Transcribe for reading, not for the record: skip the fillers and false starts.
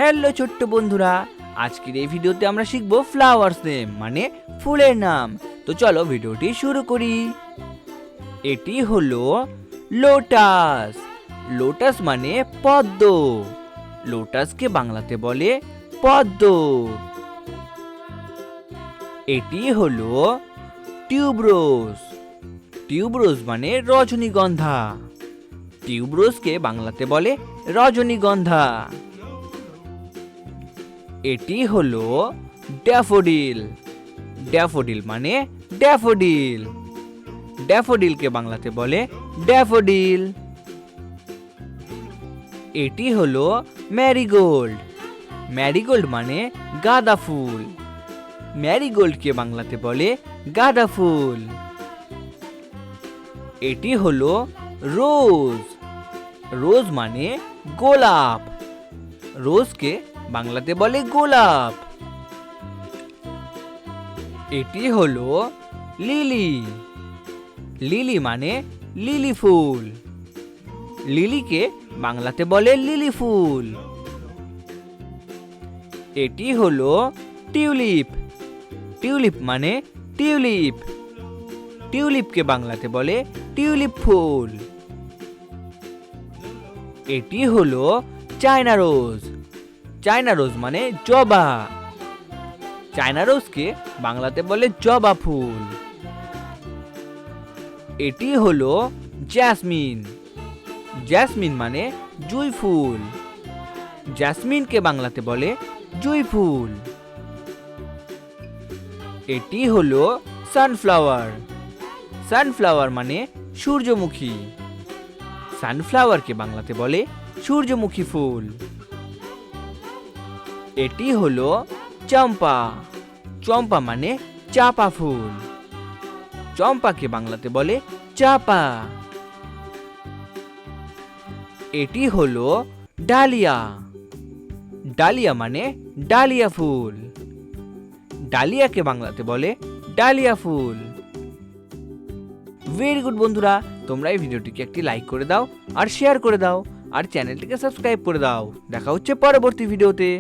Hello ছোট্ট বন্ধুরা, আজকের এই ভিডিওতে আমরা শিখবো ফ্লাওয়ার্স নেম মানে ফুলের নাম। তো চলো ভিডিওটি শুরু করি। এটি হলো লোটাস। লোটাস মানে পদ্ম। লোটাসকে বাংলাতে বলে পদ্ম। এটি হলো টিউবরোজ। টিউবরোজ মানে রজনীগন্ধা। টিউবরোজকে বাংলাতে বলে রজনীগন্ধা। এটি হলো ড্যাফোডিল। ড্যাফোডিল মানে ড্যাফোডিল। ড্যাফোডিলকে বাংলাতে বলে ড্যাফোডিল। এটি হলো ম্যারিগোল্ড। ম্যারিগোল্ড মানে গাঁদা ফুল। ম্যারিগোল্ডকে বাংলাতে বলে গাঁদা ফুল। এটি হলো রোজ। রোজ মানে গোলাপ। রোজকে বাংলাতে বলে গোলাপ। এটি হলো লিলি। লিলি মানে লিলি ফুল। লিলিকে বাংলাতে বলে লিলি ফুল। এটি হলো টিউলিপ। টিউলিপ মানে টিউলিপ। টিউলিপকে বাংলাতে বলে টিউলিপ ফুল। এটি হলো চায়না রোজ। চায়না রোজ মানে জবা। চায়না রোজকে বাংলাতে বলে জবা ফুল। এটি হলো জ্যাসমিন। জ্যাসমিন মানে জুঁই ফুল। জ্যাসমিনকে বাংলাতে বলে জুঁই ফুল। এটি হলো সানফ্লাওয়ার। সানফ্লাওয়ার মানে সূর্যমুখী। সানফ্লাওয়ারকে বাংলাতে বলে সূর্যমুখী ফুল। এটি হলো চম্পা। চম্পা মানে চাপা ফুল। চম্পাকে বাংলাতে বলে চাপা। এটি হলো ডালিয়া। ডালিয়া মানে ডালিয়া ফুল। ডালিয়াকে বাংলাতে বলে ডালিয়া ফুল। ভেরি গুড বন্ধুরা, তোমরা এই ভিডিওটিকে একটি লাইক করে দাও আর শেয়ার করে দাও আর চ্যানেলটিকে সাবস্ক্রাইব করে দাও। দেখা হচ্ছে পরবর্তী ভিডিওতে।